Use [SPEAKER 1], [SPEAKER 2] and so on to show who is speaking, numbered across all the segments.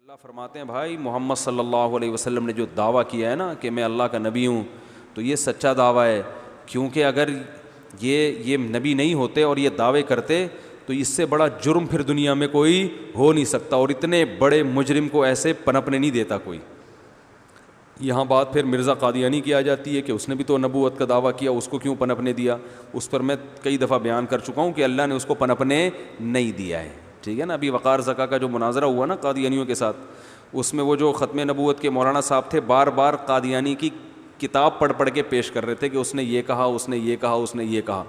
[SPEAKER 1] اللہ فرماتے ہیں بھائی محمد صلی اللہ علیہ وسلم نے جو دعویٰ کیا ہے نا کہ میں اللہ کا نبی ہوں تو یہ سچا دعویٰ ہے، کیونکہ اگر یہ نبی نہیں ہوتے اور یہ دعوے کرتے تو اس سے بڑا جرم پھر دنیا میں کوئی ہو نہیں سکتا، اور اتنے بڑے مجرم کو ایسے پنپنے نہیں دیتا کوئی۔ یہاں بات پھر مرزا قادیانی کی آ جاتی ہے کہ اس نے بھی تو نبوت کا دعویٰ کیا، اس کو کیوں پنپنے دیا؟ اس پر میں کئی دفعہ بیان کر چکا ہوں کہ اللہ نے اس کو پنپنے نہیں دیا ہے، ٹھیک ہے نا۔ ابھی وقار زکا کا جو مناظرہ ہوا نا قادیانیوں کے ساتھ، اس میں وہ جو ختم نبوت کے مولانا صاحب تھے بار بار قادیانی کی کتاب پڑھ پڑھ کے پیش کر رہے تھے کہ اس نے یہ کہا، اس نے یہ کہا، اس نے یہ کہا۔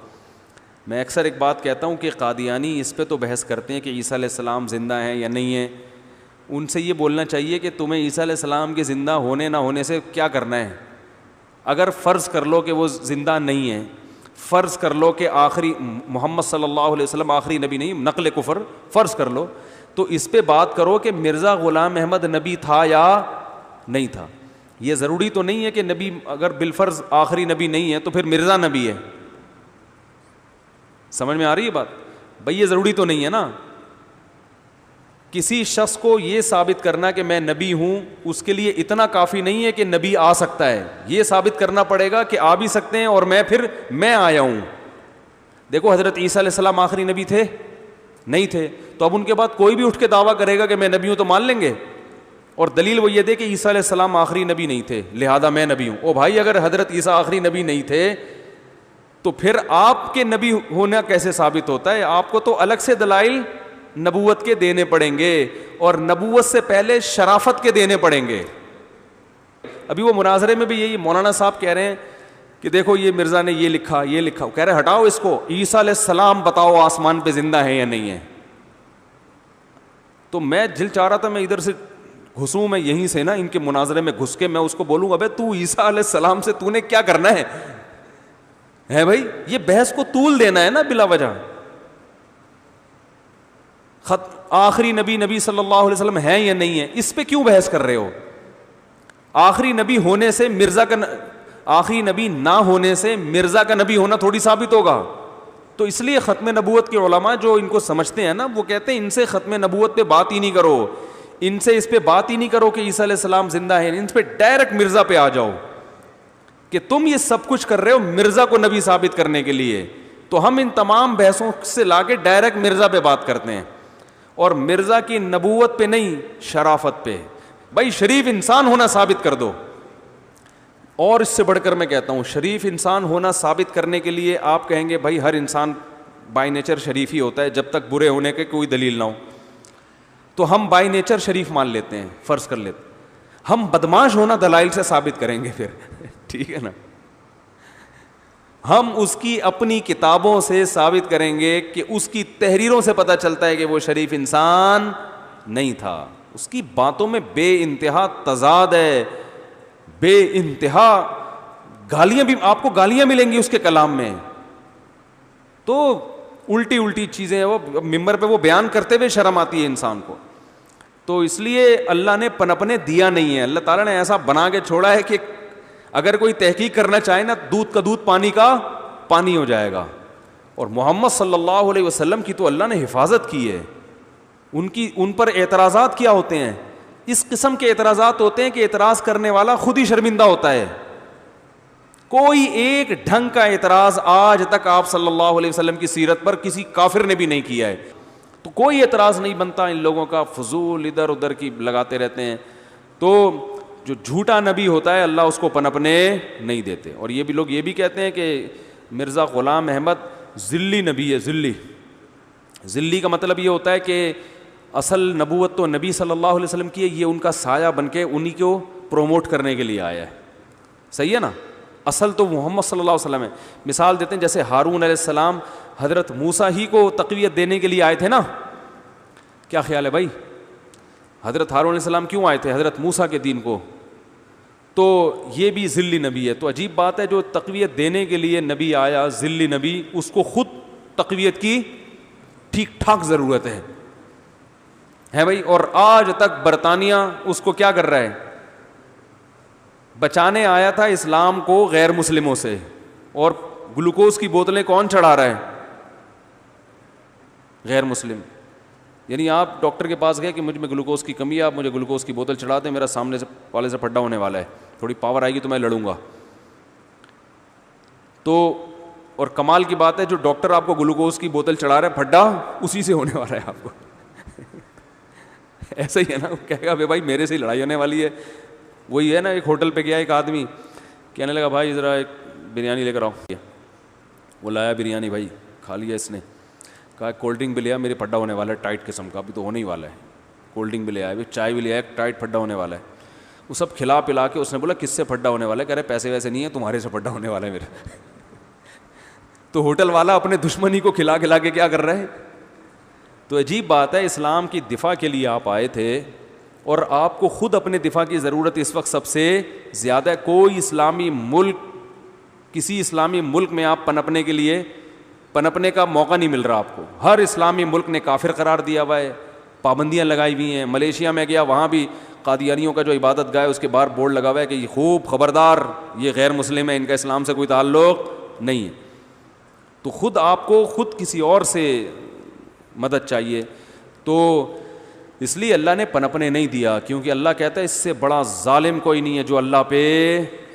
[SPEAKER 1] میں اکثر ایک بات کہتا ہوں کہ قادیانی اس پہ تو بحث کرتے ہیں کہ عیسیٰ علیہ السلام زندہ ہیں یا نہیں ہیں، ان سے یہ بولنا چاہیے کہ تمہیں عیسیٰ علیہ السلام کے زندہ ہونے نہ ہونے سے کیا کرنا ہے؟ اگر فرض کر لو کہ وہ زندہ نہیں ہیں، فرض کر لو کہ آخری محمد صلی اللہ علیہ وسلم آخری نبی نہیں، نقل کفر فرض کر لو، تو اس پہ بات کرو کہ مرزا غلام احمد نبی تھا یا نہیں تھا۔ یہ ضروری تو نہیں ہے کہ نبی اگر بالفرض آخری نبی نہیں ہے تو پھر مرزا نبی ہے، سمجھ میں آ رہی ہے بات؟ بھئی یہ ضروری تو نہیں ہے نا۔ کسی شخص کو یہ ثابت کرنا کہ میں نبی ہوں اس کے لیے اتنا کافی نہیں ہے کہ نبی آ سکتا ہے، یہ ثابت کرنا پڑے گا کہ آ بھی سکتے ہیں اور میں آیا ہوں۔ دیکھو حضرت عیسیٰ علیہ السلام آخری نبی تھے؟ نہیں تھے، تو اب ان کے بعد کوئی بھی اٹھ کے دعویٰ کرے گا کہ میں نبی ہوں تو مان لیں گے، اور دلیل وہ یہ دے کہ عیسیٰ علیہ السلام آخری نبی نہیں تھے لہذا میں نبی ہوں۔ او بھائی اگر حضرت عیسیٰ آخری نبی نہیں تھے تو پھر آپ کے نبی ہونا کیسے ثابت ہوتا ہے؟ آپ کو تو الگ سے دلائل نبوت کے دینے پڑیں گے، اور نبوت سے پہلے شرافت کے دینے پڑیں گے۔ ابھی وہ مناظرے میں بھی یہی مولانا صاحب کہہ رہے ہیں کہ دیکھو یہ مرزا نے یہ لکھا، یہ لکھا، کہہ رہے ہٹاؤ اس کو، عیسیٰ علیہ السلام بتاؤ آسمان پہ زندہ ہے یا نہیں ہے۔ تو میں دل چاہ رہا تھا میں ادھر سے گھسوں، میں یہیں سے نا ان کے مناظرے میں گھس کے میں اس کو بولوں ابے تو عیسیٰ علیہ السلام سے تو نے کیا کرنا ہے بھائی؟ یہ بحث کو طول دینا ہے نا بلا وجہ۔ آخری نبی صلی اللہ علیہ وسلم ہے یا نہیں ہے، اس پہ کیوں بحث کر رہے ہو؟ آخری نبی ہونے سے مرزا کا آخری نبی نہ ہونے سے مرزا کا نبی ہونا تھوڑی ثابت ہوگا۔ تو اس لیے ختم نبوت کے علماء جو ان کو سمجھتے ہیں نا، وہ کہتے ہیں ان سے ختم نبوت پہ بات ہی نہیں کرو، ان سے اس پہ بات ہی نہیں کرو کہ عیسیٰ علیہ السلام زندہ ہے، ان پہ ڈائریکٹ مرزا پہ آ جاؤ کہ تم یہ سب کچھ کر رہے ہو مرزا کو نبی ثابت کرنے کے لیے۔ تو ہم ان تمام بحثوں سے لا کے ڈائریکٹ مرزا پہ بات کرتے ہیں، اور مرزا کی نبوت پہ نہیں، شرافت پہ۔ بھائی شریف انسان ہونا ثابت کر دو، اور اس سے بڑھ کر میں کہتا ہوں شریف انسان ہونا ثابت کرنے کے لیے آپ کہیں گے بھائی ہر انسان بائی نیچر شریف ہی ہوتا ہے جب تک برے ہونے کے کوئی دلیل نہ ہو، تو ہم بائی نیچر شریف مان لیتے ہیں، فرض کر لیتے ہیں، ہم بدماش ہونا دلائل سے ثابت کریں گے پھر ٹھیک ہے نا۔ ہم اس کی اپنی کتابوں سے ثابت کریں گے کہ اس کی تحریروں سے پتہ چلتا ہے کہ وہ شریف انسان نہیں تھا، اس کی باتوں میں بے انتہا تضاد ہے، بے انتہا گالیاں بھی، آپ کو گالیاں ملیں گی اس کے کلام میں، تو الٹی چیزیں وہ ممبر پہ وہ بیان کرتے ہوئے شرم آتی ہے انسان کو۔ تو اس لیے اللہ نے پنپنے دیا نہیں ہے، اللہ تعالیٰ نے ایسا بنا کے چھوڑا ہے کہ اگر کوئی تحقیق کرنا چاہے نا، دودھ کا دودھ پانی کا پانی ہو جائے گا۔ اور محمد صلی اللہ علیہ وسلم کی تو اللہ نے حفاظت کی ہے، ان پر اعتراضات کیا ہوتے ہیں؟ اس قسم کے اعتراضات ہوتے ہیں کہ اعتراض کرنے والا خود ہی شرمندہ ہوتا ہے۔ کوئی ایک ڈھنگ کا اعتراض آج تک آپ صلی اللہ علیہ وسلم کی سیرت پر کسی کافر نے بھی نہیں کیا ہے، تو کوئی اعتراض نہیں بنتا ان لوگوں کا، فضول ادھر ادھر کی لگاتے رہتے ہیں۔ تو جو جھوٹا نبی ہوتا ہے اللہ اس کو پنپنے نہیں دیتے۔ اور یہ بھی لوگ یہ بھی کہتے ہیں کہ مرزا غلام احمد ذلی نبی ہے، ذلی کا مطلب یہ ہوتا ہے کہ اصل نبوت تو نبی صلی اللہ علیہ وسلم کی ہے، یہ ان کا سایہ بن کے انہی کو پروموٹ کرنے کے لیے آیا ہے، صحیح ہے نا؟ اصل تو محمد صلی اللہ علیہ وسلم ہے۔ مثال دیتے ہیں جیسے ہارون علیہ السلام حضرت موسیٰ ہی کو تقویت دینے کے لیے آئے تھے نا، کیا خیال ہے بھائی؟ حضرت ہارون علیہ السلام کیوں آئے تھے حضرت موسیٰ کے دین کو؟ تو یہ بھی ذلی نبی ہے۔ تو عجیب بات ہے، جو تقویت دینے کے لیے نبی آیا ذلی نبی، اس کو خود تقویت کی ٹھیک ٹھاک ضرورت ہے بھائی۔ اور آج تک برطانیہ اس کو کیا کر رہا ہے؟ بچانے آیا تھا اسلام کو غیر مسلموں سے، اور گلوکوز کی بوتلیں کون چڑھا رہا ہے؟ غیر مسلم۔ یعنی آپ ڈاکٹر کے پاس گئے کہ مجھ میں گلوکوز کی کمی ہے, آپ مجھے گلوکوز کی بوتل چڑھا دیں, میرا سامنے سے والے سے پھڈا ہونے والا ہے, تھوڑی پاور آئے گی تو میں لڑوں گا. تو اور کمال کی بات ہے جو ڈاکٹر آپ کو گلوکوز کی بوتل چڑھا رہا ہے پھڈا اسی سے ہونے والا ہے آپ کو. ایسا ہی ہے نا, وہ کہے گا بھائی میرے سے ہی لڑائی ہونے والی ہے. وہی ہے نا, ایک ہوٹل پہ گیا ایک آدمی, کہنے لگا بھائی ذرا ایک بریانی لے کر آؤ. وہ لایا بریانی, بھائی کھا لیا اس نے, کہا کولڈ ڈرنک بھی لیا, میرے پھڈا ہونے والا ہے ٹائٹ قسم کا, ابھی تو ہونے ہی والا ہے. کولڈ ڈرنک بھی لے آیا, چائے بھی لے آیا, ٹائٹ پھڈا ہونے والا ہے. وہ سب کھلا پلا کے اس نے بولا کس سے پھڈا ہونے والا ہے, کہہ رہے پیسے ویسے نہیں ہے, تمہارے سے پھڈا ہونے والا ہے میرا. تو ہوٹل والا اپنے دشمنی کو کھلا کھلا کے کیا کر رہا ہے. تو عجیب بات ہے, اسلام کی دفاع کے لیے آپ آئے تھے اور آپ کو خود اپنے دفاع کی ضرورت اس وقت سب سے زیادہ ہے. کوئی اسلامی ملک, کسی اسلامی ملک میں آپ پنپنے کے لیے پنپنے کا موقع نہیں مل رہا آپ کو. ہر اسلامی ملک نے کافر قرار دیا ہوا ہے, پابندیاں لگائی ہوئی ہیں. ملیشیا میں گیا, وہاں بھی قادیانیوں کا جو عبادت گاہ ہے اس کے باہر بورڈ لگا ہوا ہے کہ یہ خوب خبردار, یہ غیر مسلم ہے, ان کا اسلام سے کوئی تعلق نہیں ہے. تو خود آپ کو خود کسی اور سے مدد چاہیے. تو اس لیے اللہ نے پنپنے نہیں دیا, کیونکہ اللہ کہتا ہے اس سے بڑا ظالم کوئی نہیں ہے جو اللہ پہ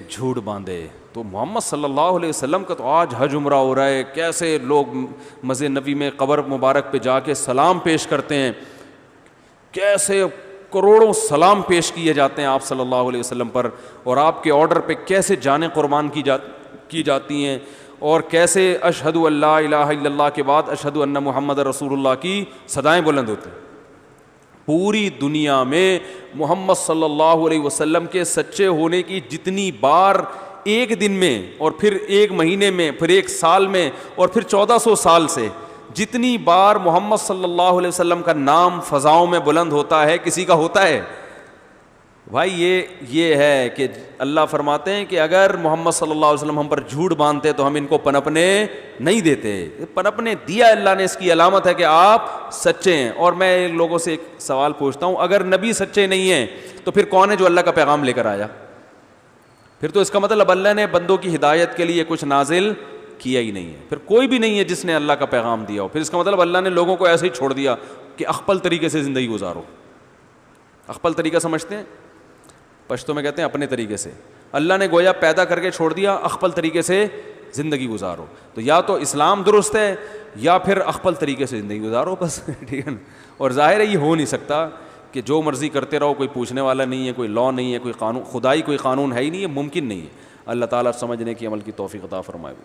[SPEAKER 1] جھوٹ باندھے. تو محمد صلی اللہ علیہ وسلم کا تو آج حج عمرہ ہو رہا ہے, کیسے لوگ مسجد نبی میں قبر مبارک پہ جا کے سلام پیش کرتے ہیں, کیسے کروڑوں سلام پیش کیے جاتے ہیں آپ صلی اللہ علیہ وسلم پر, اور آپ کے آرڈر پہ کیسے جانیں قربان کی جاتی ہیں, اور کیسے اشہد ان لا الہ الا اللہ کے بعد اشہد ان محمد رسول اللہ کی صدائیں بلند ہوتی ہیں. پوری دنیا میں محمد صلی اللہ علیہ وسلم کے سچے ہونے کی جتنی بار ایک دن میں, اور پھر ایک مہینے میں, پھر ایک سال میں, اور پھر 1400 سال سے جتنی بار محمد صلی اللہ علیہ وسلم کا نام فضاؤں میں بلند ہوتا ہے, کسی کا ہوتا ہے بھائی. یہ ہے کہ اللہ فرماتے ہیں کہ اگر محمد صلی اللہ علیہ وسلم ہم پر جھوٹ باندھتے تو ہم ان کو پنپنے نہیں دیتے. پنپنے دیا اللہ نے, اس کی علامت ہے کہ آپ سچے ہیں. اور میں لوگوں سے ایک سوال پوچھتا ہوں, اگر نبی سچے نہیں ہیں تو پھر کون ہے جو اللہ کا پیغام لے کر آیا؟ پھر تو اس کا مطلب اللہ نے بندوں کی ہدایت کے لیے کچھ نازل کیا ہی نہیں ہے. پھر کوئی بھی نہیں ہے جس نے اللہ کا پیغام دیا ہو. پھر اس کا مطلب اللہ نے لوگوں کو ایسے ہی چھوڑ دیا کہ اخپل طریقے سے زندگی گزارو. اخپل طریقہ سمجھتے ہیں, پشتو میں کہتے ہیں اپنے طریقے سے. اللہ نے گویا پیدا کر کے چھوڑ دیا, اخپل طریقے سے زندگی گزارو. تو یا تو اسلام درست ہے یا پھر اخپل طریقے سے زندگی گزارو, بس. ٹھیک ہے نا. اور ظاہر ہے یہ ہو نہیں سکتا کہ جو مرضی کرتے رہو, کوئی پوچھنے والا نہیں ہے, کوئی لا نہیں ہے, کوئی قانون, خدائی کوئی قانون ہے ہی نہیں ہے, ممکن نہیں ہے. اللہ تعالیٰ سمجھنے کی عمل کی توفیق عطا فرمائے.